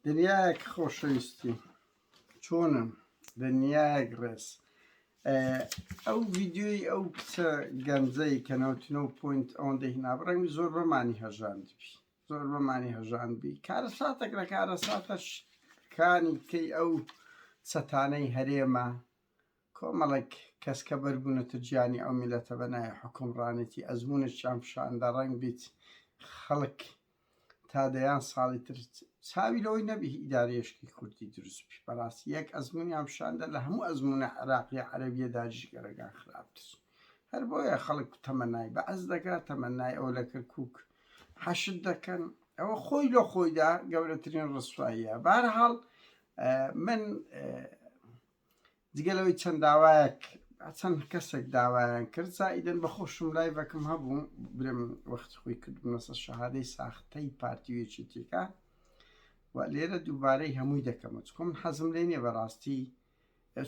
دنیایەک خۆشەویستی چۆنم دنیایەک ڕێز ئەو ڤیددیۆی ئەو کچە گەنجەی کە 99 ئەوەندەی هینابڕێنگی زۆر بەمانی هەژاندبی زۆر بەمانی هەژاندبی کارە ساتێک لە کارە ساتەش کانی بکەی ئەو چەتانەی هەرێمە کۆمەڵێک کەس کە بەربوونەتە گیانی ئەو میلەتە بەنایە حکومڕانێتی ئەزمونێکیان پیشاندا ڕەنگ بیت خەڵک تا دەیان ساڵی تر چاوی لەوەی نەبی ئیدارەیەشکی کوردی دروستبی بەڕاستی یەک ئەزمونیان پیشاندا لە هەموو ئەزمونە عێراقی عەرەبیە داژیگەرەکان خراپتر هەر بۆیە خەڵک تەمەنای بەعەز دەکات تەمەنای ئەو لە کەرکووک حەشت دەکەن ئەوە خۆی لە خۆیدا گەورەترین ڕسواییە بەهەرحاڵ من جگەلەوەی چەند داوایەک چەند کەسێک داوایان کرد زائیدەن بەخۆشم لایڤەکەم هەبوو برم وەختی خۆی کردبوونە سەر شەهادەی ساختەی پارتیوێکێتیەکە و لێرە دووبارەی هەمووی دەکەمە چکۆ من حەزم لێ نییە بەڕاستی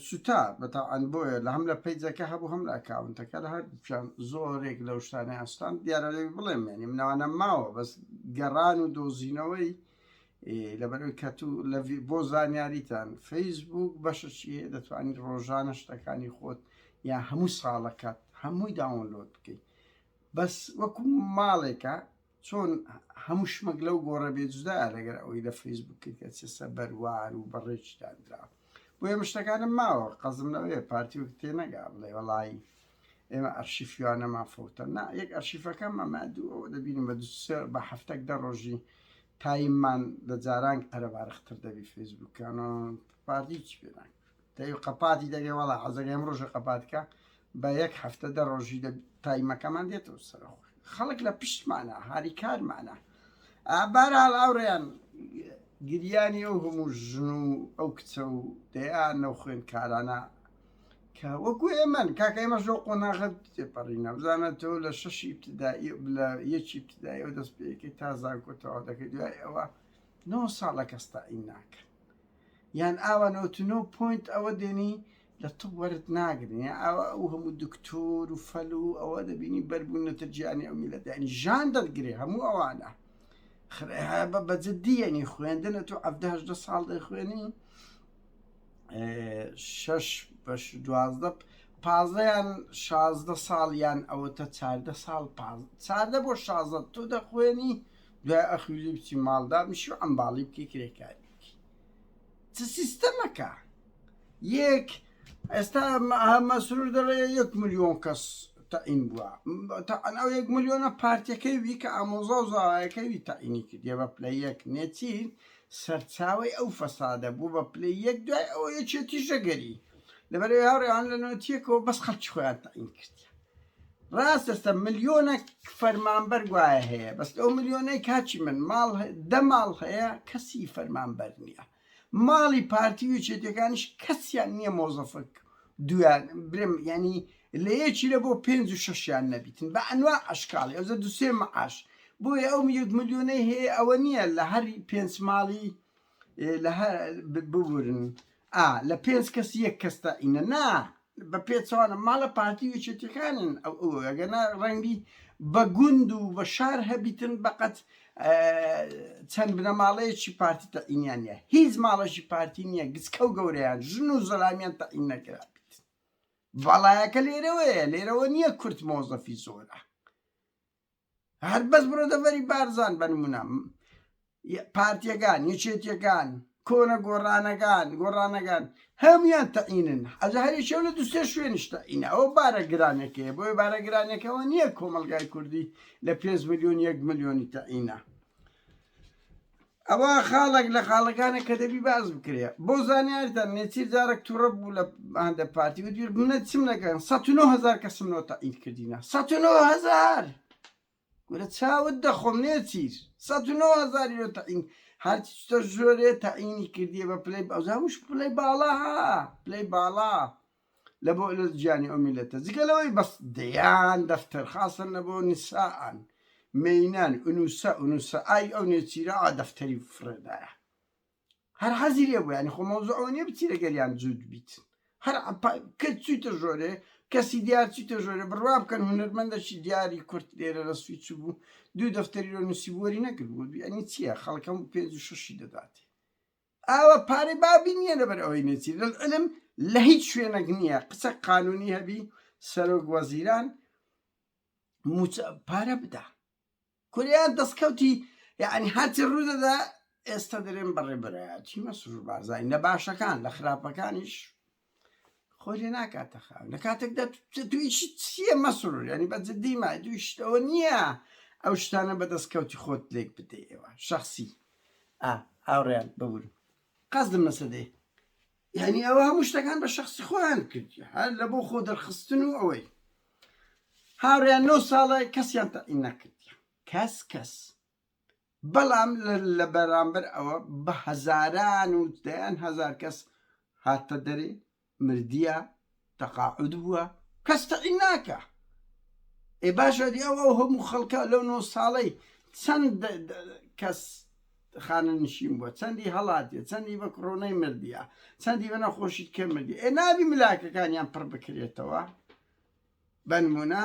سوتا بەتاوان بۆیە لە هەم لە پەیجەکە هەبوو هەم لە ئەکاونتەکە لە هەردووکیان زۆرێک لەو شتانەی ئەستان دیارە لەوی بڵێم یانی منەوانە ماوە بەس گەڕان و دۆزینەوەی لەبەرەوەی کەتوو لە بۆ زانیاریتان فەیسبوک بەشەشیە دەتوانیت ڕۆژانە شتەکانی خۆت یا هەموو ساڵەکەت هەمووی داونلۆد بکەیت بەس وەکو ماڵێکە چۆن هەموو شمەک لەو گۆڕە بێ جودایە لەگەر ئەوەی لە فەیسبوکێت کە چێسە بەروار و بەڕێکدانرا بۆ ئێمە شتەکانم ماوە قەزم لەوەیە پارتیوەک تێنەگا بڵێ وەڵی ئێمە ئەرشیفیانەما فەوتە نا یەک ئەرشیفەکەمە مادوو ئەوە دەبینم بە هەفتەك دە ڕۆژی تایممان لە جاران ئەرەبارەختر دەبی فێسبوکانە پارتی چی پێناک دەی قەپاتی دەگەی وەڵا حەزەکە ئەم ڕۆژە قەپاتکە بە یەک هەفتە دە ڕۆژی تایمەکەمان دێتەوە سەرەوە خەڵک لە پشتمانە هاری کارمانە بەرحاڵ ئەوڕێیان گریانی ئەو هەموو ژن و ئەو کچە و دەیان نەو خوێن کارانە کە وەکو ئێمەن کاکە ئێمەش لەو قۆناغە تێپەڕینە بزانە تۆ لە شەشی ابتدایی لە یەکی ابتدایی ئەو دەست پێەکەی تا زانکۆتەوە دەکەی دوای ئەوە 9 ساڵە کەس تاعین ناکەن یان ئاوا 99 ئەوە دێنی لە تۆ وەرت ناگرن یا ئەوە ئەو هەموو دکتۆر و فەل و ئەوە دەبینی بەربوونەتە گیانی ئەو میلەتانی ژان دەرگرێ هەموو ئەوانە بەجددیەنی خوێندنە تۆ 17 ساڵ دەخوێنی 6 بەش 12 15یان 16 ساڵیان ئەوەتە 14 ساڵ 14 بۆ 16 تۆ دەخوێنی دوای ئەخوێنی بچی ماڵدار میشی و ئەمباڵی بکەی کرێکاری بکەی چ سیستەمەکە یەک ئێستا مەسرور دەڵێ 1 ملیۆن کەس تەعین بووە ئەو 1 ملیۆنە پارتیەکەی وی کە ئامۆزا و زاوایەکەی تەعینی کردیە بە پلەی یەک نێچین سەرچاوی ئەو فەسادە بوو بە پلەی یەک دوای ئەوە یەکێتی ژەگەری لەبەرەوەی هاوڕێیان لە نۆتیەکەوە بەس خەڵکی خۆیان تەعین کردیە ڕاست ئێستا ملیۆنێک فەرمانبەر وایە هەیە بەس ئەو ملیۆنەی کاچی من ماڵ 10 ماڵ هەیە کەسی فەرمانبەر نییە ماڵی پارتی و چێتەکانیش کەسیان نییە مۆزەفک دویان برم ینی لە یەکی لە بۆ 5 و 6یان نەبیتن بە ئەنوا ئەشکاڵی ئەوزە دوسێ مەعاش بۆیە ئەو 1 ملیۆنەی هەیە ئەوە نییە لە هەری 5 ماڵی ببورن لە 5 کەس یەک کەستا ئینە نا بە پێچوانە ماڵە پارتی و چێتەکانن ئەو ئەگەنا ڕەنگی بە گوند و بە شار هەبیتن بەقەت چەند بنەماڵەیەکی پارتی تەعینیان نیە هیچ ماڵەشی پارتی نییە گچکە و گەورەیان ژن و زەلامیان تەعین نەکرابیت بەڵایەکە لێرەوە نییە کورت مۆزەفی زۆرە هەر بەس بڕۆ دەڤەری بارزان بنمونە پارتیەکان یەکێتیەکان کۆنە گۆڕانەکان هەمویان تەعینن ئەجا هەریشەو لە دوسێ شوێنش تەعینە ئەوە بارە گرانەکەیە بۆی بارە گرانەکەەوە نییە کۆمەلگای کوردی لە 5 ملیۆن 1 ملیۆنی تەعینە ئەوە خاڵێک لە خاڵەکانە کە دەبی باز بکرێ بۆ زانیاریتان نێچیر جارێک تووڕە بوو لە هەندە پارتی وتبیر بنە چیم نەکەن 109,000 کەسمنەوە تەعین کردینە 109,000 گورە چاوت دەخۆم نێچیر 109,000 تەعین هەرچی شتە ژۆرێ تەعینی کردیە بە پلەی ئەوزاوش پلەی باڵا پلەی باڵا لە بۆ لە گیانی ئەو میلەتە جگەلەوەی بەس دەیان دەفتەر خاسن لە بۆ نیسائان مەینان ئونوسە ئای ئەو نێچیرە دەفتەری فرێدایە هەر حەزی لێ بوو ینی خۆ مەوزوعەوە نییە بچی لەگەریان جوود بیت هەر کرد چوویتە ژۆرێ کەسی دیار چیتە ژۆرە بڕوا بکەن هونەرمەندەشی دیاری کورت لێرە لە سوی چوو بوو دوو دەفتەری نووسیبووەری نەکرد بوو ئەنی چییە خەڵکەم 5 و 6 دەداتێ ئاوە پارەی بابی نییە لەبەر ئەوەی نەچی علم لە هیچ شوێنەك نییە قسە قانونی هەبی سەرۆک وەزیران پارە بدە کوریان دەستکەوتی یعنی هەرچی ڕوودەدا ئێستا دەرێن بەڕێبەرە چیمە سروور بارزانانی لە باشەکان لە خراپەکانیش خۆی لێ ناکاتە خاو لە کاتێکدا تویشی چییە مەسرور ینی بە جددیمە دویشتەوە نییە ئەو شتانە بەدەستکەوتی خۆت لێک بدەی ئێوە شخصی هاوڕێیان ببوون قەزدم نەسەدێ یعنی ئەوە هەموو شتەکان بە شخصی خۆیان کردی هەر لە بۆ خۆ دەرخستن و ئەوەی هاوڕێیان 9 ساڵە کەسیان تەعین نەکردی کەس بەڵام لە بەرامبەر ئەوە بە هەزاران و دەیان هەزار کەس هاتە دەرێ مردیە تەقاعود بووە کەس تەعین ناکە باشە دی ئەو هەموو خەڵکە لەو 9 ساڵەی چەند کەس خانە نشین بووە چەندی هەڵاتێ چەندی بە کڕۆنەی مردیە چەندی بە نەخۆشیت کە مردی ناوی ملاکەکانیان پڕ بکرێتەوە بەنمونە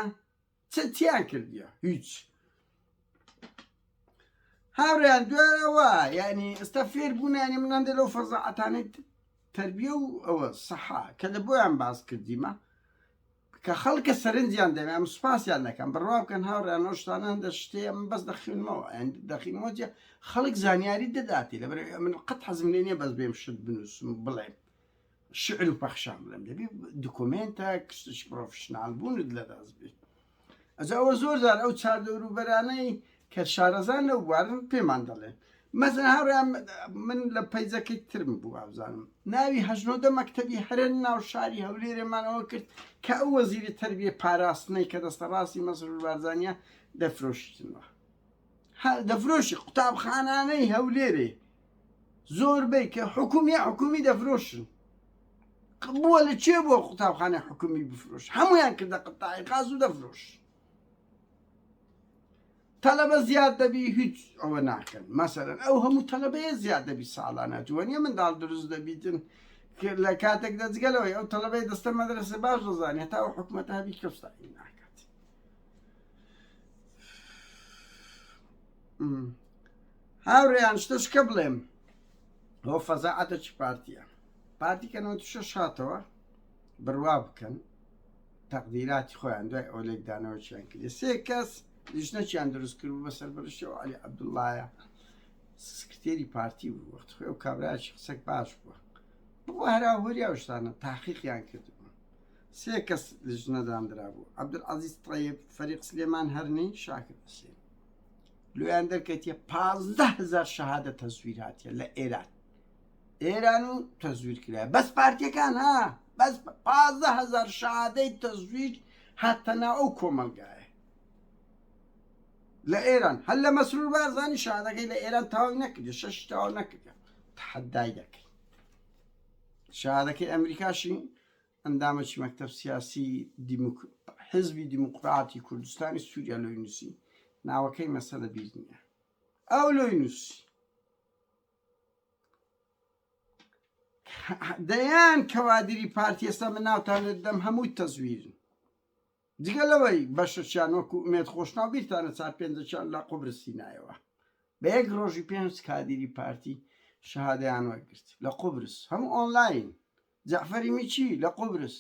چیان کردیە هیچ هاوڕێیان دوێرەوە یعنی ئێستا فێر بوونانی منان دە لەو فەزاعەتانەی تەربیە و ئەوە سەحا کە لە بۆیان باس کردیمە کە خەڵکە سەرنجیان دەمێ ئەم سوپاسیان نەکەم بڕوا بکەن هاوڕێیان ئەو شتانە هەندە شتەیە من بەس دەخوێنمەوە دەخینەوە جێ خەڵک زانیاری دەداتی لەبەر من قەت حەزم لێ نییە بەس بێم شت بنووسم بڵێم شعر و پەخشان بڵێم دەبێ دوکۆمێنتە کشتش پرۆفشنال بوونت لەدەست بێت ئەجا ئەوە زۆر جار ئەو چاردەوروبەرانەی کە شارەزان لەو بوارن پێمان دەڵێن مەزن هاوڕیان من لە پەیزەکەی ترم بوو ئابزانم ناوی هەژنۆدە مەکتەبی هەرێن ناو شاری هەولێرێمانەوە کرد کە ئەو وەزیری تەربیە پاراستنەی کە دەستە ڕاستی مەسرور بارزانیە دەفرۆشتنەوە دەفرۆشی قوتابخانانەی هەولێرێ زۆربەی کە حکومی دەفرۆشن بووە لە چێ بۆ قوتابخانەی حکومی بفرۆش هەمویان کردە قەتاعی قاز و دەفرۆش تەلەبە زیاد دەبی هیچ ئەوە ناکەن مەسەرەن ئەو هەموو تەلەبەیە زیاد دەبی ساڵانە جوانیە منداڵ دروست دەبیتن لە کاتێک دەجگەلەوەی ئەو تەلەبەی دەستە مەدرسە باش دەزانێت تا ئەو حکومەتە هەبی کەستایی ناکات هاوڕێیان شتشکە بڵێم ئەو فەزاعەتە چ پارتیە پارتیکە 96 هاتەوە بڕوا بکەن تەقدیراتی خۆیان دوای ئەو لێکدانەوە چیان کردی سێ کەس لیژنەچیان دروست کرد بوو بەسەر بەرشەوە عەلی عەبدوڵڵایە سکرتێری پارتی بوو وەخت خۆی ئەو کابرایەکی قسەک باش بووە بوو هەراوهۆری ئەو شتانە تاقیقیان کردبوو سێ کەس لیژنەدانرا بوو عەبدولعەزیز طەیب فەریق سلێمان هەرنی شاکر حوسێن لۆیان دەرکەوتیە 15,000 شەهادە تەزویر هاتیە لە ئێران و تەزویر کرایە بەس پارتیەکان ها بەس 15,000 شەهادەی تەزویر هاتەنا ئەو کۆمەلگایە لە ئێران هەر لە مەسرور بارزانی شەهادەکەی لە ئێران تەواوی نەکردی 6 تەواو نەکردی تەحەدای دەکەی شەهادەکەی ئەمریکاشی ئەندامەکی مەکتەب سیاسی حزبی دیموقراتی کوردستانی سووریا لۆی نووسی ناوەکەی مەسەلە بیر نییە ئەو لۆی نووسی دەیان کەوادری پارتی ئێستا من ناوتانت دەم هەمووی تەزویرن جگەلەوەی بەشەچیان وەکو ئومێد خۆشناو بیرتانە 4-5 لە قوبرسی نایەوە بە یەک ڕۆژی 5 کادری پارتی شەهادەیان وەرگرت لە قوبرس هەموو ئۆنلاین جەعفەری میچی لە قوبرس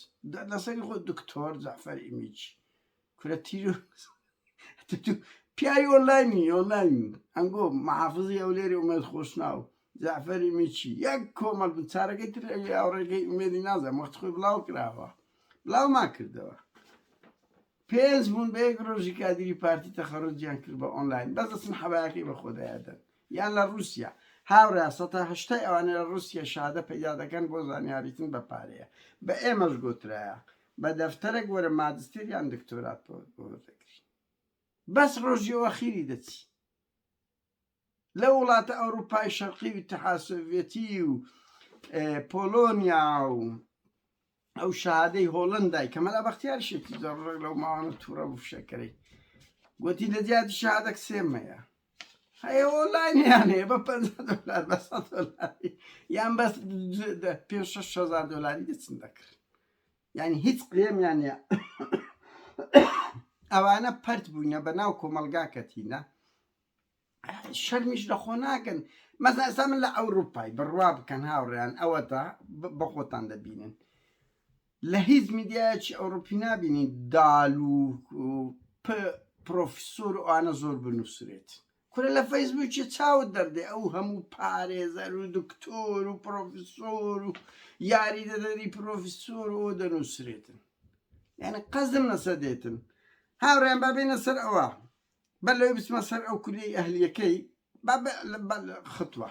لەسەری خۆ دکتۆر جەعفەری میچی کورە تیر پیاوی ئۆنلاین ئەنگۆ محافزی هەولێری ئومێد خۆشناو جەعفەری میچی یەک کۆمەڵ بن چارەکەی تر ئاوڕێگەی ئومێدی نازانم وەخت خۆی بڵاو کراوە بڵاو ما کردەوە 5 بوون بە یەک ڕۆژی کادری پارتی تەخەڕوجیان کرد بە ئۆنلاین بەس دەچن حەبایەکەی بە خۆدایەدەن یان لە رووسیا هاوڕێ 180 ئەوانە لە رووسیا شادە پەیدا دەکەن بۆ زانیاریتن بە پارەیە بە ئێمەش گوترایە بە دەفتەرێک وەرە ماجستێریان دکتۆرات بۆ دەگری بەس ڕۆژی ئەخیری دەچی لە وڵاتە ئەوروپای شەرقی و ئیتیحاد سۆڤیەتی و پۆلۆنیا و ئەو شادەی هۆڵندای کەمەلا بەختیارشێتی زۆڕێک لەو ماوانە تووڕە بوو فشەکەی گوتی لە جیاتی شادەک سێمەیە هەیە ئۆنلاینیان هەیە بە $50 بە $100 یان بەس $5,000 دەچن دەکرد یعنی هیچ قلێمیان نیە ئەوانە پەرت بووینە بە ناو کۆمەلگا کەتینە شەرمیش لەخۆ ناکەن مەسەڵەن ئێستا من لە ئەوروپای بڕوا بکەن هاوڕێیان ئەوەتە بە خۆتان دەبینن لە هیچ میدیایەکی ئەوروپی نابینی داڵ و پرۆفیسۆر و ئانە زۆر بنووسرێت کورە لە فەیسبووکی چاوت دەردێ ئەو هەموو پارێزەر و دکتۆر و پرۆفیسۆر و یاری دەدەری پرۆفیسۆر و دەنووسرێتن یعنی قەزم لەسەر دێتن هاوڕێیان بابێنە سەر ئەوە بەر لەوەی بچمە سەر ئەو کولەی ئەهلیەکەی خطوە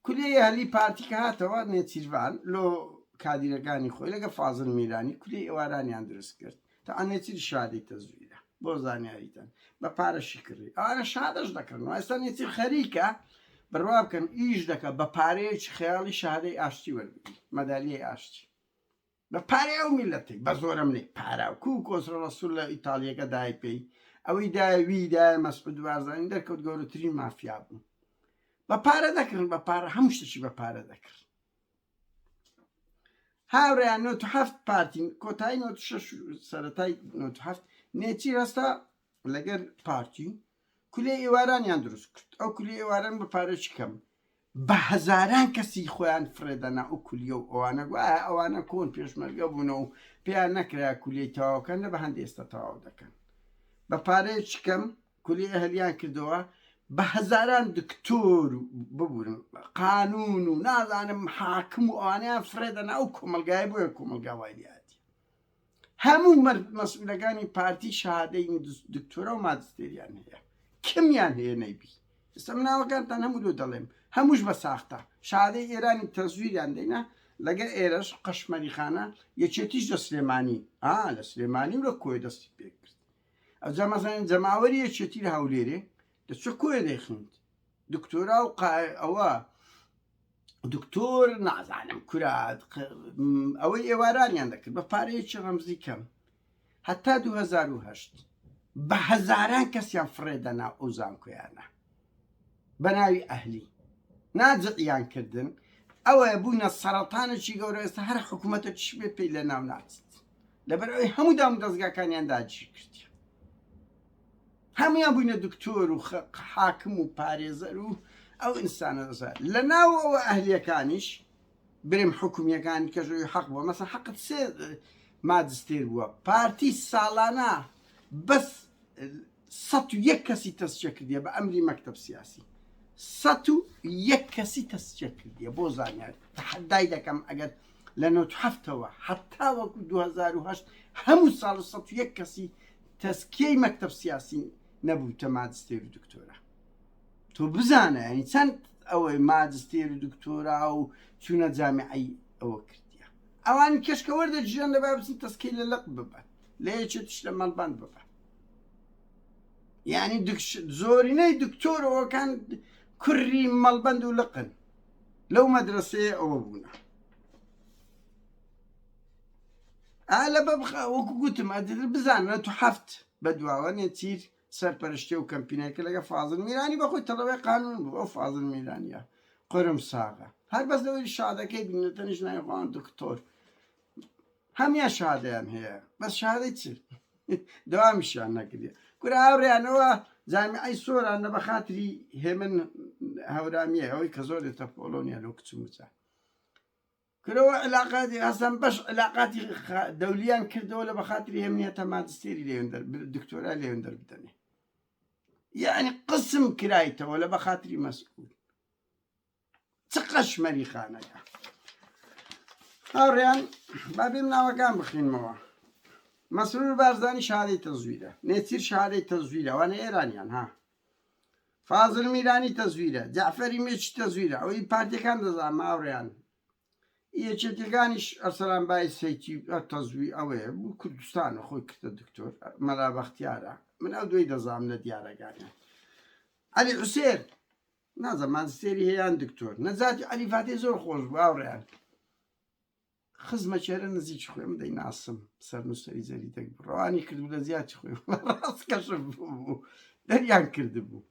کولەی ئەهلی پارتیکە هاتەوە نێچیروان لۆ کادیرەکانی خۆی لەگە فازڵ میرانی کولەی ئێوارانیان دروست کرد تا ئەنێچیر شادی تەزویرە بۆ زانیاریتان بە پارەشی کڕی ئەوانە شادەش دەکردن ئێستا نێچیر خەریکە بڕوا بکەن ئیش دەکە بە پارەیەکی خەیاڵی شادەی ئاشتی وەربگری مەدالیای ئاشتی بە پارەی ئەو میلەتی بە زۆرم لێ پارا و کوو کۆسرە ڕەسوول لە ئیتالیەکە دای پێی ئەوەی داویدای مەسعود بارزانی دەرکەوت گەورەترین مافیا بوو بە پارە دەکردن بە پارە هەموو شتێکی بە پارە دەکرد هاوڕێیان 97 پارتی کۆتایی 96 سەرەتای 97 نێچیر هەستا لەگەر پارتی کولەی ئێوارانیان دروست کرد ئەو کولەی ئێواران بە پارەی کەم بە هەزاران کەسی خۆیان فرێدەنا ئەو کولیە و ئەوانە وایە ئەوانە کۆن پێشمەرگە بوونەوە و پێیان نەکرا کولەی تەواوکەن لە بە هەندێک ئێستا تەواو دەکەن بە پارەیەکی کەم کولەی ئەهلیان کردەوە بە هەزاران دکتۆر ببوورن قانون و نازانم حاکم و ئەوانیان فرێدەنا ئەو کۆمەلگای بۆیە کۆمەلگا وایلیاتی هەموو مەسئولەکانی پارتی شادەی دکتۆرە و ماجستێریان هەیە کمیان هەیە نەیبی ئێستا مناوەکانتان هەموو لۆ دەڵێم هەمووش بە ساختە شادەی ئێرانی تەزویریان دەینا لەگەر ئێرەش قەشمەریخانە یەکێتیش لە سلێمانی لە سلێمانی و لە کۆی دەستی پێ کرد ئەوجا مەسەڵەن جەماوەری یەکێتی لە هەولێرێ دەچۆ کۆیە دەیخوێند دکتۆرا و ئەوە دکتۆر نازانم کورات ئەوەی ئێوارانیان دەکرد بە پارەیەکی ڕەمزی کەم هەتا 2008 بە هەزاران کەسیان فرێدەنا ئەو زانکۆیانە بە ناوی ئەهلی ناجقیان کردن ئەوە بوونە سەرەتانێکی گەورە ئێستا هەر حکوومەتێکیش بێ پێی لە ناو ناچێت لەبەر ئەوەی هەموو دام دەستگاکانیان داگیر کردی هەمویان بووینە دکتۆر و حاکم و پارێزەر و ئەو ئینسانە دەسا لە ناو ئەوە ئەهلیەکانیش برێم حکومیەکانی کەژۆی حەق بووە مەسەڵەن حەقت سێ ماجستێر بووە پارتی ساڵانە بەس 101 کەسی تەسچە کردیە بە ئەمری مەکتەب سیاسی 101 کەسی تەسچە کردیە بۆ زانیار تەحەدای دەکەم ئەگەر لە 97ەوە حتا وەکو 2008 هەموو ساڵ 101 کەسی تەسکیەی مەکتەب سیاسی نەبوو تە ماجستێر و دکتۆرە تۆ بزانە ینی چەند ئەوەی ماجستێر و دکتۆرا و چوونە جامعەی ئەوە کردیە ئەوان کەشکە وەردەگیران لەبا بچن تەسکەی لە لەق ببە لە یەکێتیش لە مەڵبەند ببە یعنی زۆرینەی دکتۆرەوەکان کوڕی مەڵبەند و لەقن لەو مەدرسەیە ئەوە بوونە لە وەکو گوتم بزانە تو هەفت بە دواوە نێچیر سەرپەرشتێ و کەمپینەکە لەگە فازڵ میرانی بەخۆی تەڵەوەی قانون بوو ئەو فازڵ میرانیە قورم ساغە هەر بەس لەوەی شادەکەی بینێتەنیش نایخواان دکتۆر هەمیان شادەیان هەیە بەس شادەی چ دەوامیشیان نەکردێ کورە هاوڕێیانەوە جامیعەی سۆرانە بە خاتری هێمن هەورامیە ئەوەی کە زۆر دێتە پۆلۆنیا لەو کچموچە کرەوە علاقاتی ئەسان بەش علاقاتی دەولیان کردەوە لە بە خاتری هێمنیەتە ماجستێری لێوێندەر دکتۆرا لێوێندەر بدەنێ یعنی قسم کرایتەوە لە بە خاتری مەسئول چ قەشمەریخانەیە هاوڕێیان با بێم ناوەکان بخینمەوە مەسرور بارزانی شادەی تەزویرە نێچیر شادەی تەزویرە ئەوانە ئێرانیان ها فازڵ میرانی تەزویرە جعفەری مێچی تەزویرە ئەوەی پارتیەکان دەزان ماوڕێیان یەکێتیەکانیش ئەرسەلان بای سەیتی تەزوی ئەوەیە بوو کوردستانە خۆی کردە دکتۆر مەلا بەختیارە من ئەو دوی دەزانم لە دیارەکانیان عەلی حوسێن نازانم ماجستێری هەیەیان دکتۆر نەجاتی عەلیفاتێ زۆر خۆش بوو هاوڕێیان خزمە چێرە نزیکی خۆی من دەیناسم سەرنووسەری زەریدەک ڕەوانی کردبوو لە زیاتی خۆی ڕاست کەشف بوو دەریان کردبوو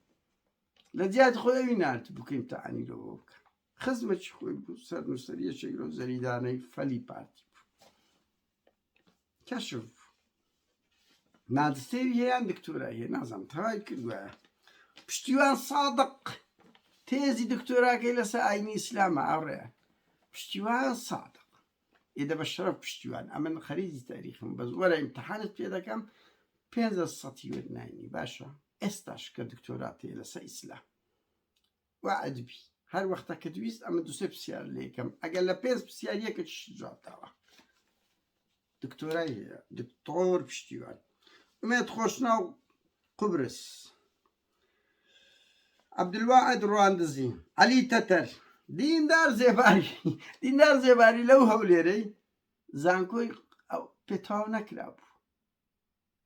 لە جیاتی خۆی ئەوی نارد بکەین تەعانی لەوە بکە خزمەکی خۆی بوو سەرنووسەری یەکێک لەو زەریدانەی فەلی پارتی بوو کەشف ماجستێری هەیەیان دکتۆرای هەیە نازانم تەواوی کردووایە پشتیوان سادق تێزی دکتۆراکەی لەسەر ئاینی ئیسلامە ئاڕێ پشتیوان سادق ئێدە بە شەرەف پشتیوان ئەمن خەریزی تاریخم بە وەرە ئیمتحانت پێ دەکەم 500 سەتی وەرناینی باشە ئێستاش کە دکتۆراتێ لەسەر ئیسلام وا ئەدبی هەر وەختە کە دویست ئەمە دوسێ پرسیار لێ یەکەم ئەگەر لە 5 پرسیاریەکە چ جوابداوە دکتۆرای هەیە دکتۆر پشتیوان ئومێد خۆشناو قوبرس عەبدولواحد ڕواندزی عەلی تەتەر دیندار زێباری لەو هەولێرەی زانکۆی پێتاو نەکرا بوو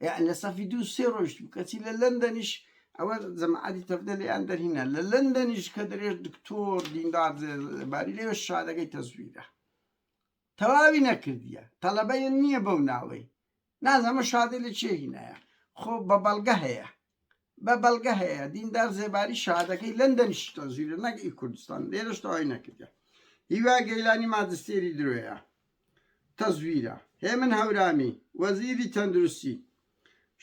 یعنی لە سەفی 2-3 ڕۆژ بوو کەچی لە لەندەنیش ئەوە جەماعەتی تەفدە لێیان دەرهینە لە لەندەنیش کە دەرێژ دکتۆر دیندار زێباری لێوە شادەکەی تەزویرە تەواوی نەکردیە تەڵەبەیە نییە بەو ناوەی نازەمە شادەی لە چێ هینایە خۆ بە بەڵگە هەیە دیندار زێباری شادەکەی لەندەنیش تەزویرە نەگەی کوردستان لێرەش تەواوی نەکردیە هیوا گەیلانی ماجستێری درۆیە تەزویرە هێمن هەورامی وەزیری تەندروستی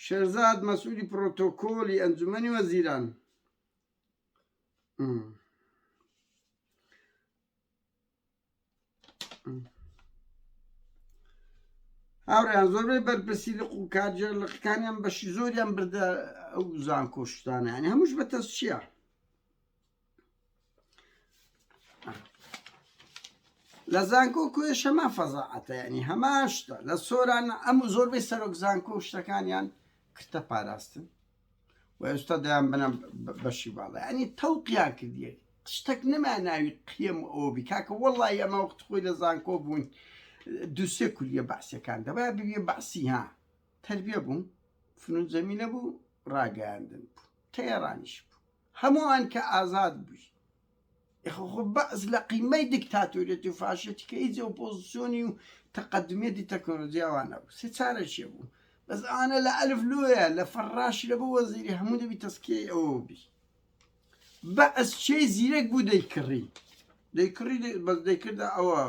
شێرزاد مەسئولی پرۆتۆکۆلی ئەنجومەنی وەزیران هاوڕێیان زۆربەی بەرپرسی لق و کارجێرلقەکانیان بەشی زۆریان بردە ئەو زانکۆشتانە ینی هەمووش بە تەسچیە لە زانکۆ کوێش هەمان فەزاعەتە ینی هەمان شتە لە سۆران ئەم زۆربەی سەرۆک زانکۆ شتەکانیان کردە پاراستن و ئێستا دەیان بنە بەشی باڵە ینی تەوقیان کردیە شتێک نەما ناوی قیم ئەوبی کاکە وەڵڵی ئەمە وەخت خۆی لە زانکۆ بوون 2-3 کولیە باسیەکان دەبا ببێ باسی ها تەربیە بوون فنون زەمینە بوو ڕاگەیاندن بوو تەیەڕانیش بوو هەمووان کە ئازاد بووی خۆ بەعز لە قیمەی دیکتاتۆریەتی و فاشێتی کە هیچ ئۆپۆزیسیۆنی و تەقەدمێتی تەکنۆلۆژیاوانە بوو سێ چارە چێ بوو بەس ئەوانە لە ئەلف لۆیە لە فەڕاشی لە بۆ وەزیری هەموو دەبی تەسکیەی ئەوە بی بەعز چێ زیرەک بوو دەیکڕی بەس دەیکردە ئەوە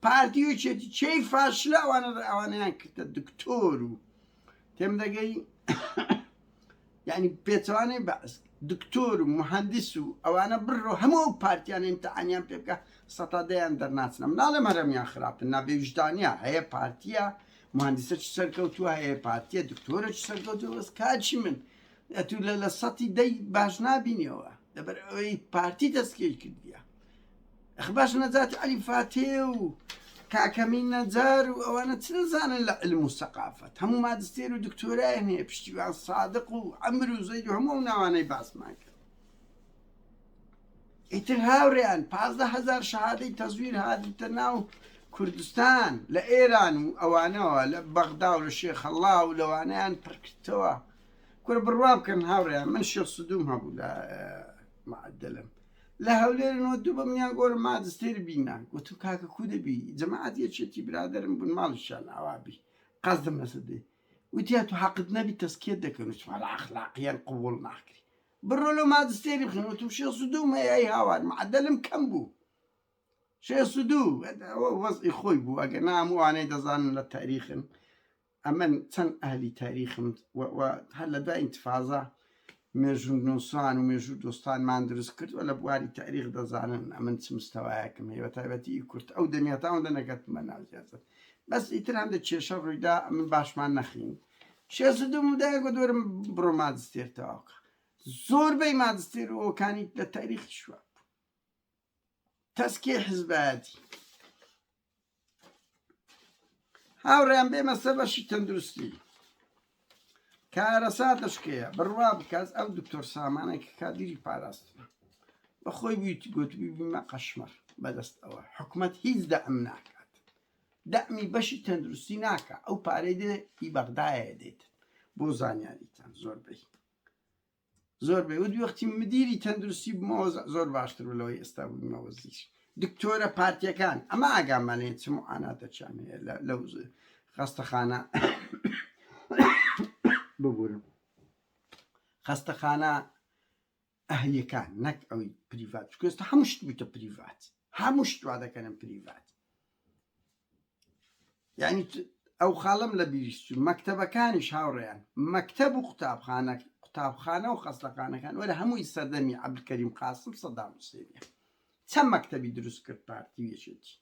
پارتی و چێتی چێی فاشلە ئەوانیان کردە دکتۆر و تێم دەگەی یعنی پێچوانەی بەعز دکتۆر و مهندس و ئەوانە بڕۆ هەموو پارتیان ئیمتحانیان پێ بکە سەتادەیان دەرناچنە مناڵێ مەرەمیان خراپن نابێویژدانیە هەیە پارتیە مهندسە چ سەرکەوتووە هەیە پارتیە دکتۆرە چ سەرکەوتووە بەس کاچی من ئەتو لە سەتی دەی باش نابینیەوە لەبەر ئەوەی پارتی دەستکەی کردیە باش نەجاتی عەلی فاتێ و کاکەمین نەجار و ئەوانە چ نەزانن لە علم و سەقافەت هەموو ماجستێر و دکتۆرایان هەیە پشتیوان سادق و عەمر و زەید و هەموو ناوانەی باسمان کرد ئیتر هاوڕێیان 15,000 شەهادەی تەزویر هاتیتە ناو کوردستان لە ئێران و ئەوانەوە لە بەغدا و لە شێخەڵا و لەوانەیان پڕکردەوە کورە بڕوا بکەن هاوڕێیان من شێخ سودوم هەبوو لە معدەلم لە هەولێرنەوە دوو بە منیان گۆرە ماجستێر بینان گوتم کاکە کو دەبی جەماعەت یەکێتی برادەرم بوون ماڵیشان ئاوابی قەزدەم لەسەدێ وتیا تو حەقت نەبی تەسکێت دەکەن وتمانە ئەخلاقیان قبوڵ ناکری بڕۆ لەو ماجستێری بخێن وتم شێخ سودوم هەیە ئەی هاوار معدەلم کەم بوو شێخ سودوو ئەوە وەزعی خۆی بوو ئەگەر نا هەمووانەی دەزانن لە تاریخن ئەمن چەند ئەهلی تاریخم هەر لە دوای ئینتیفاضا مێژوو نووسان و مێژوو دۆستانمان دروست کرد و لە بواری تاریخ دەزانن ئەمن چ مستەوایەکم هەیە بەتایبەتی کورت ئەو دەمیێتاوەندە نەگەتمە ناوزیازت بەس ئیتر هەندە کێشە ڕوویدا ئەمن باشمان نەخین شێخ سودوم دایە گوت وەرم بڕۆ ماجستێر تەواوکە زۆربەی ماجستێر و ئەوکانی لە تاریخی شووە تەسکیە حیزبایەتی هاوڕێیان بێمە سەر بەشی تەندروستی کارەسا دەشکەیە بڕوا بکات ئەو دکتۆر سامانێک کادیری پاراستنە بەخۆی بوویت گوتبی بیمە قەشمەر بەدەست ئەوە حکومەت هیچ دەعم ناکات دەعمی بەشی تەندروستی ناکە ئەو پارەی دێ ئی بەغدایە دێت بۆ زانیاریتان زۆربەی و دووەختی مدیری تەندروستی بمەوە زۆر باشتر لەوەی ئێستا بوویمە وەزیر دکتۆرە پارتیەکان ئەمە ئاگامانێت چ معاناتەچیان هەیە لەو خەستەخانە ببورم خەستەخانە ئەهلیەکان نەک ئەوی پریڤات کوێستا هەموو شت بوویتە پریڤات هەموو شت وا دەکەنم پریڤات یعنی ئەو خاڵم لە بیریست و مەکتەبەکانیش هاوڕێیان مەکتەب و قوتابخانە قوتابخانە و خەستەخانەکان وەرە هەمووی سەردەمی عەبدولکەریم قاسم سەدام حوسێنیە چەند مەکتەبی دروست کرد پارتی یەکێتی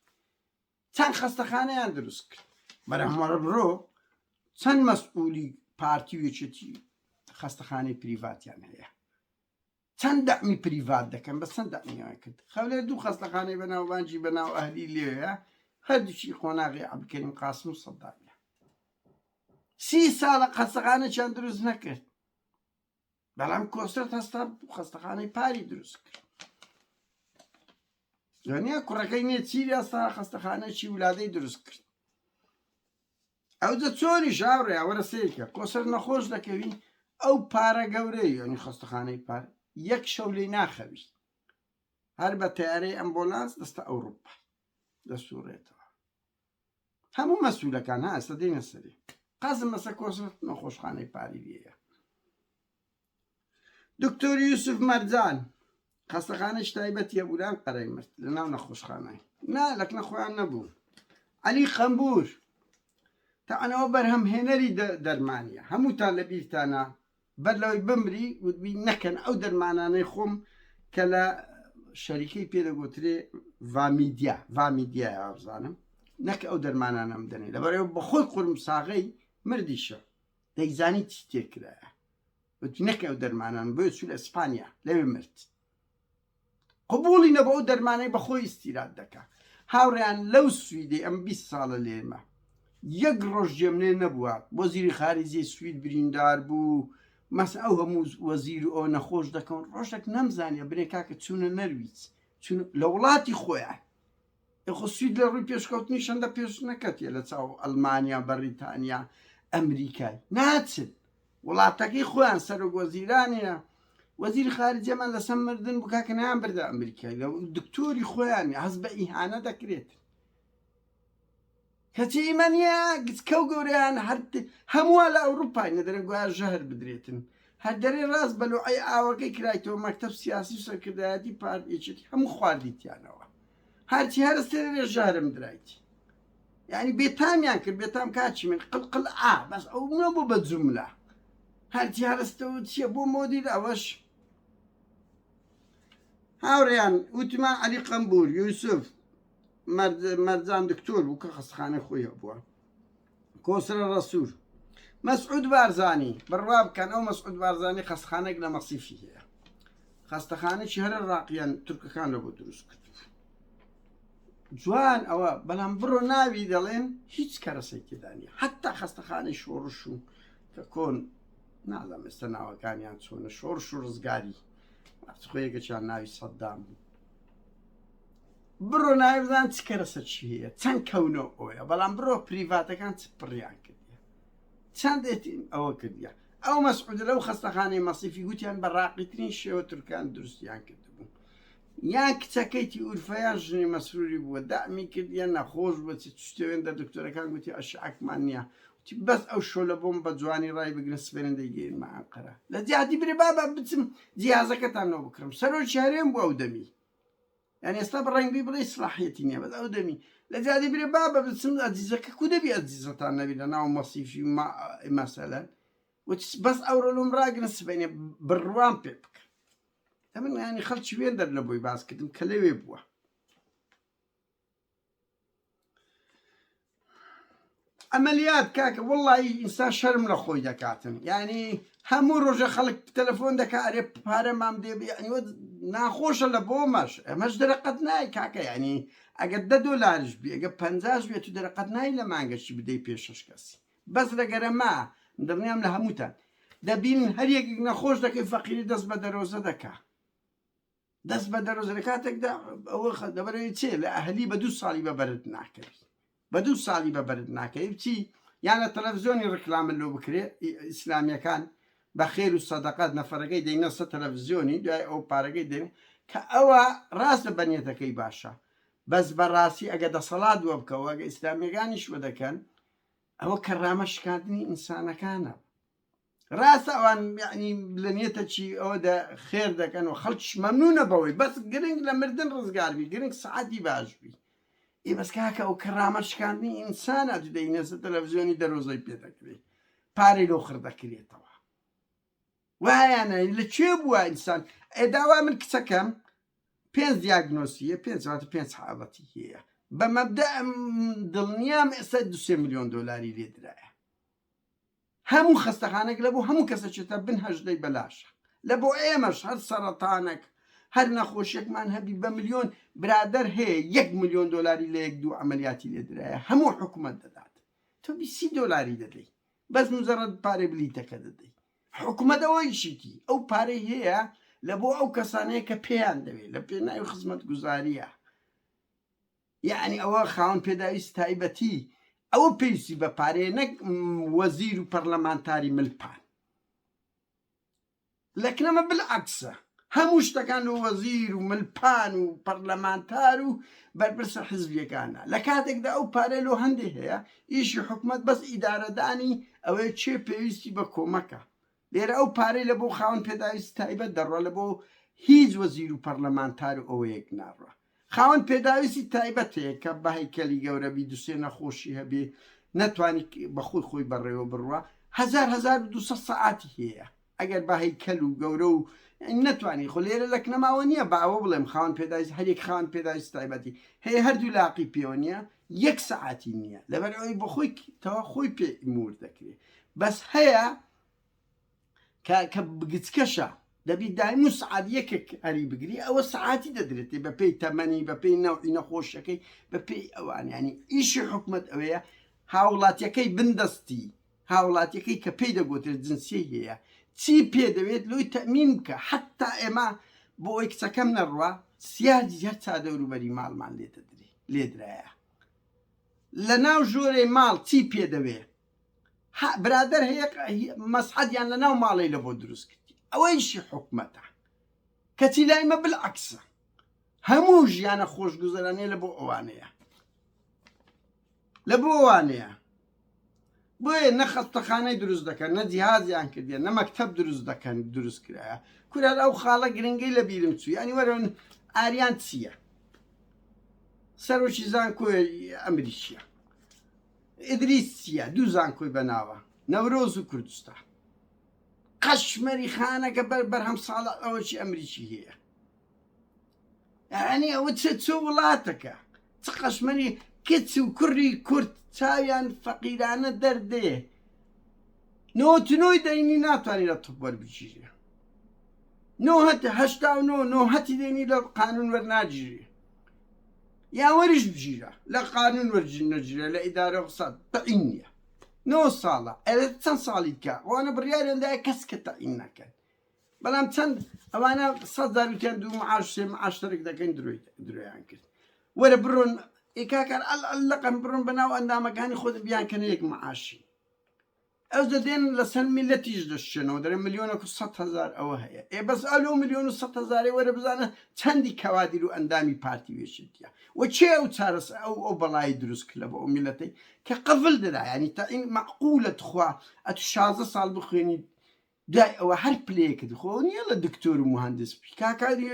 چەند خەستەخانەیان دروست کرد بەرەموەرە بڕۆ چەند مەسئولی پارتی و یەکێتی خەستەخانەی پریڤاتیان هەیە چەند دەعمی پریڤات دەکەن بە چەند دەعمیان کرد خەولێ دوو خەستەخانەی بەناوبانجی بەناو ئەهلی لێوەیە هەردووچی قۆناغی عەبدولکەریم قاسم و سەدامیە 30 ساڵە خەستەخانەیان دروست نەکرد بەڵام کۆسرت هەستا خەستەخانەی پاری دروست کرد دنیا کوڕەکەی نییە چیری هەستا خەستەخانەی ولادەی دروست کرد ئەوجە چۆنی ژاوڕێ وەرە سێکە کۆسەر نەخۆش دەکەوی ئەو پارە گەورەی ینی خەستەخانەی پار یەک شەو لێی ناخەوی هەر بە تەیارەی ئەمبۆلانس دەستە ئەوروپا دەسوڕێتەوە هەموو مەسئولەکان ها ئێستا دێنە سەری قەزم بەسەر کۆسرت نەخۆشخانەی پاری لێیە دکتۆر یوسف مەرجان خەستەخانەی تایبەتیە بولان قەرەی مرد لەناو نەخۆشخانەی نالەک نەخۆیان نەبوو عەلی خەمبور تەعەنەوە بەرهەمهێنەری دەرمانیە هەمووتان لە بیرتانە بەر لەوەی بمری وتبی نەکەن ئەو دەرمانانەی خۆم کە لە شەریکەی پێدەگوترێ ڤامیدیا بزانم نەکە ئەو دەرمانانەم دەنێ لەبەرەوە بە خۆی قورمساغەی مردیشە دەیزانی چی تێکرایە وتی نەکە ئەو دەرمانان بۆ چوو لە ئەسپانیا لەوێ مرد قبوڵی نەبە ئەو دەرمانەی بەخۆی ئیستیراد دەکا هاوڕێیان لەو سویدی ئەم 20 ساڵە لێمە یەک ڕۆژ جێمنێ نەبووە وەزیری خارجی سوید بریندار بوو مەس ئەو هەموو وەزیر و ئەو نەخۆش دەکەون ڕۆژێک نەمزانیە بنێ کاکە چوونە نەرویج لە وڵاتی خۆیان خۆ سوید لە ڕووی پێشکەوتنی شەندە پێش نەکەتێ لە چاو ئەڵمانیا بەریتانیا ئەمریکای ناچن وڵاتەکەی خۆیان سەرۆک وەزیرانیە وەزیری خارجیەمان لەسەر مردن بوو کاکە نەیان بردە ئەمریکای لە دکتۆری خۆیان هەست بە ئیهانە دەکرێت کەچی ئیمانە گچکە و گەورەیان هەمووە لە ئەوروپای نەدەرە گویا ژەهر بدرێتن هەر دەرێ ڕاست بەلوعی ئاوەکەی کرایتەوە مەکتەب سیاسی و سەرکردایەتی پارتیەکێتی هەموو خواردیتیانەوە هەرچی هەرستێ لێ ژەهرم درایتی یعنی بێتامیان کرد بێتام کاچی من قڵقڵ بەس ئەو نەبوو بە جوملە هەرچی هەرستەوە چییە بۆ مۆدیل ئەوەش هاوڕێیان وتمان عەلی قەمبور یوسف مەرجان دکتۆر بوو کە خەستەخانەی خۆیە بووە کۆسرە ڕەسوور مەسعود بارزانی بڕوا بکەن ئەو مەسعود بارزانی خەستەخانێک لە مەسیفی هەیە خەستەخانێکی هەر ڕاقییان تورکەکان لە بۆ دروست کرد جوان ئەوە بەڵام بڕۆ ناوی دەڵێن هیچ کەرەسەی تێدا نیە حتا خەستەخانەی شۆڕش و کە کۆن نازانم ئێستا ناوەکانیان چۆنە شۆڕش و ڕزگاری خۆیەکەیان ناوی سەدام بوو بڕۆ ناوی بزان چ کەرەسە چی هەیە چەند کەونە ئەوە بەڵام بڕۆ پریڤاتەکان چ پڕیان کردیە چەند ئەوە کردیە ئەو مەسعود لەو خەستەخانەی مەسیفی گوتیان بە ڕاقیترین شێوە تورکان دروستیان کردبوو یان کچەکەیتی ئورفەیان ژنی مەسروری بووە دامی کردیان نەخۆش بووە چ شتێوێندە دکتۆرەکان گوتی ئەشعەکمان نییە بەس ئەو شۆلە بۆم بە جوانی ڕای بگرن سبێنن دەیگەێنمە ئەنقەرە لە جیهادی برێ بابە بچم جیازەکەتانەوە بکڕم سەرۆکی هەرێم بوو ئەو دەمی یعنی ئێستا بەڕەنگی بڵێ ئیسلاحیەتی نییە بەس ئەو دەمی لە جیهادی برێ بابە بچم ئەجیزەکە کو دەبی ئەجیزەتان نەبی لە ناو مەسیفی مەسەلەن بەس ئەو ڕۆلۆم ڕاگرن سبێنێ بڕوان پێ بکە ئەمن ینی خەڵکی وێن دەر لە بۆی باسکردم کە لەوێ بووە ئەمەلیات کاکە وەڵڵی ئینسان شەرم لە خۆی دەکاتن یعنی هەموو ڕۆژە خەڵک تەلەفۆن دەکات ئەرێ پارە مام دێ ناخۆشە لە بۆمەش ئەمەش دەرەقەت نای کاکە ینی ئەگەر $10 بی ئەگە 50 بێت و دەرەقەت نای لە مانگەشی بدەی پێشش کەسی بەس لەگەرەما دڵنیام لە هەمووتان دەبینن هەر یەکێک نەخۆش دەکەی فەقیری دەست بە دەرۆزە دەکا دەست بە دەرۆزە لە کاتێکدا ئەوە دەبەرەوەی چێ لە ئەهلی بە 2 ساڵی بەبەرت ناکەوی بە 2 ساڵی بەبەرت ناکەی بچی یان لە تەلەڤیزۆنی ڕکلامە لۆ بکرێ ئیسلامیەکان بە خێر و سەدەقەت نەفەرەکەی دەینە سە تەلەڤیزۆنی دوای ئەو پارەکەی دێنێ کە ئەوە ڕاست لە بەنیەتەکەی باشە بەس بەڕاستی ئەگە دەسەڵات وە بکەوە ئەگە ئیسلامیەکانیش وە دەکەن ئەوە کەرامە شکاندنی ئینسانەکانە ڕاستە ئەوان یعنی لە نیەتە چی ئەوە خێر دەکەن و خەڵکیش مەمنونە بەوەی بەس گرنگ لە مردن ڕزگاربی گرنگ سەعاتی باشبی بەس کاکە ئەو کەرامە شکاندنی ئینسانە دەینەسە تەلەڤیزۆنی دەرۆزەی پێ دەکرێت پارەی لۆ خڕ دەکرێتەوە وایانە لەکوێ بووە ئینسان ئێداوا من کچەکەم 5 دیاگنۆسیە 5 حاڵەتی هەیە بە مەبدە دڵنیام ئێستا 2 ملیۆن دۆلاری لێدرایە هەموو خەستەخانێک لە بۆ هەموو کەسە چێتە بن هەژدەی بەلاشە لە بۆ ئێمەش هەر سەرەتانێک هەر نەخۆشیێکمان هەبی بە ملیۆن برادەر هەیە 1 ملیۆن دۆلاری لە 1-2 ئەمەلیاتی لێدرایە هەموو حکوومەت دەدات تۆ 20 دۆلاری دەدەی بەس مزەڕەت پارێ بلیتەکە دەدەی حکوومەت ئەوەیشیتی ئەو پارەی هەیە لە بۆ ئەو کەسانەیە کە پێیان دەوێت لە پێناوی خزمەت گوزاریە یعنی ئەوە خاوەن پێداویست تایبەتی ئەوە پێویستی بە پارەیە نەک وەزیر و پەرلەمانتاری ملپان لەکنەمە بالعەکسە هەموو شتەکان و وەزیر و ملپان و پەرلەمانتار و بەرپرسە حزبیەکانە لە کاتێکدا ئەو پارەی لۆ هەندێ هەیە ئیشی حکوومەت بەس ئیدارەدانی ئەوەیە چێ پێویستی بە کۆمەکە لێرە ئەو پارەی لە بۆ خاوەن پێداویست تایبەت دەڕۆ لە بۆ هیچ وەزیر و پەرلەمانتار و ئەوەیەک ناڕوە خاوەن پێداویستی تایبەت هەیە کە بە هەیکەلی گەورەبی دوسێ نەخۆشی هەبێ نەتوانی بەخۆی خۆی بەڕێوە بڕوە 1200 سەعاتی هەیە ئەگەر بە هەیکەل و گەورە و نەتوانی خۆ لێرە لەکنەماوە نییە باوە بڵێم خاوەن پێداویست هەرێک خاوەن پێداویست تایبەتی هەیە هەردوو لاقی پێوە نییە 1 سەعاتی نییە لەبەر ئەوەی بە خۆی تەوا خۆی پێ مور دەکرێت بەس هەیە کە بگچکەشە دەبی دایم و سعات یەکێک هەری بگری ئەوە سعاتی دەدرێتێ بە پێی تەمەنی بە پێی نەوعی نەخۆشیەکەی بە پێی ئەوانیانی ئیشی حکوومەت ئەوەیە هاوڵاتیەکەی بندەستی هاوڵاتیەکەی کە پێی دەگوترێت جنسی هەیە چی پێ دەوێت لۆی تەمین بکە حتا ئێمە بۆ ئەوی کچەکەم نەڕوە سیاجی هەر چادەوروبەری ماڵمان لێدرایە لە ناو ژۆرەی ماڵ چی پێ دەوێت برادەر هەیە مەسحەدیان لە ناو ماڵی لە بۆ دروست کردی ئەوەیشی حکوومەتە کەچی لایمە بالعەکسە هەموو ژیانە خۆشگوزەرانێ لە بۆ ئەوانەیە لە بۆ ئەوانەیە بۆیە نە خەستەخانەی دروست دەکەن نە جیهازیان کردیە نە مەکتەب دروست دەکەن دروست کرایە کورار ئەو خاڵە گرنگەی لە بیرم چووی ئەنی وەرەن ئاریان چییە سەرۆکی زانکۆی ئەمریکیە ئیدریس چییە دوو زانکۆی بەناوە نەورۆز و کوردستان قەشمەری خانەکە بەرهەم ساڵە ئەوەی ئەمریکی هەیە یعنی ئەوە چۆ وڵاتەکە چ قەشمەری کچ و کوڕی کورد چاویان فەقیرانە دەردێ نۆتنۆی دەینی ناتوانانی لە توپ وەربگیرێ 9 دێنی لە قانون وەرناگیرێ یا وەریش بگیرە لە قانون وەرنەگیرە لە ئیدارە قسەد تەعین نییە 9 ساڵە ئەلە چەند ساڵی بکە ئەوانە بڕیارێندای کەس کە تەعین نەکەن بەڵام چەند ئەوانە 100 وتیان دوو معاش سێ معاشتەرێک دەکەین درۆیان کرد وەرە بڕۆن ئێکاکار ئەلقەن بڕۆن بەناو ئەندامەکانی خۆت بیان کەنە یەک معاشی ئەو دەدێن لەسەر میلەتیش دەشتێنەوە دەرێ 1,100,000 ئەوە هەیە ئێ بەس ئەلۆ 1,100,000 وەرە بزانە چەندی کەوادیر و ئەندامی پارتی وێشتیە و چێ ئەو چارەس ئەو بەڵایی دروست کرد بە ئەو میلەتەی کە قەڤل دەدا ینی تا این معقولە تخوا ئەتو 16 ساڵ بخوێنی دوای ئەوە هەر پلەیەکت خۆ نییە لە دکتۆر و مهندس کاکاری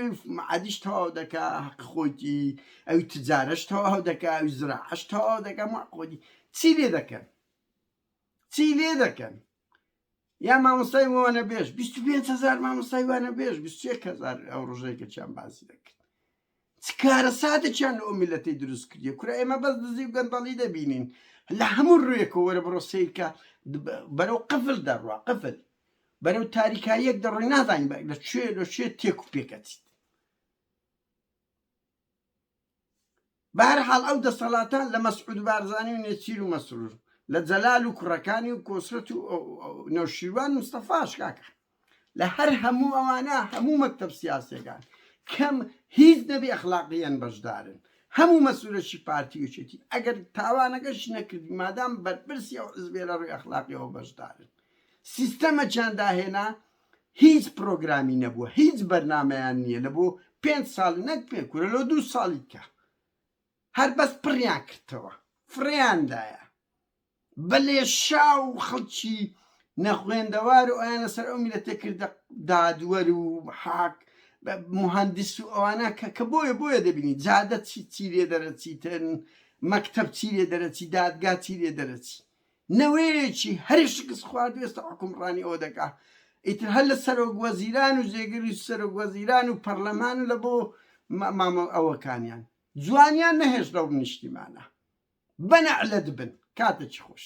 عادیش تەواو دەکا حەق خۆتی ئەوی تجارەش تەواو دەکا ئەوی زراعەش تەواو دەکا معقولی چی لێ دەکەن چی لێ دەکەن یا مامۆستای وانە بێژ 25,000 مامۆستای وانە بێژ 21,000 ئەو ڕۆژەیەکە چیان باسی دەکرد چ کارە سادێکیان لە ئەو میلەتەی دروست کردیە کورە ئێمە بەس دزی و گەندەڵی دەبینین لە هەموو ڕوویەکە وەرە بڕۆ سیرکە بەرەو قفل دەڕوا قفل بەرەو تاریکاییەک دەڕۆی نازانین لە کوێ تێک و پێکەچیت بەهەرحاڵ ئەو دەسەڵاتان لە مەسعود بارزانی و نێچیر و مەسرور لە جەلال و کوڕەکانی و کۆسرەت و نەوشیروان مستەفاش کاکە لە هەر هەموو ئەوانە هەموو مەکتەب سیاسیەکان کەم هیچ نەبێ ئەخلاقیەن بەشدارن هەموو مەسئولەشی پارتی وچێتی ئەگەر تاوانەکەش نەکردی مادام بەرپرسی ئەو حزبێ لە ڕووی ئەخلاقیەوە بەشدارن سیستەمەکیان داهێنا هیچ پرۆگرامی نەبووە هیچ بەرنامەیان نییە لە بۆ 5 ساڵ نەک پێ کورە لە 2 ساڵی بکە هەر بەس پڕیان کردەوە فڕیاندایە بەلێ شاو خەڵکی نەخوێندەوار و ئەیانە سەر ئەو میلەتێ کردە دادوەر و حاک مهندس و ئەوانە کە بۆیە دەبینی جادە چی لێ دەرەچیتن مەکتەب چی لێ دەرەچی دادگا چی لێ دەرەچی نەوەیەکی هەری شکست خواردو ئێستا حکومڕانی ئەوە دەکا ئیتر هەر لە سەرۆک وەزیران و جێگەری سەرۆک وەزیران و پەرلەمان لە بۆ مامە ئەوەکانیان جوانیان نەهێشتە و نیشتیمانە بەنەعلە دبن کاتێکی خۆش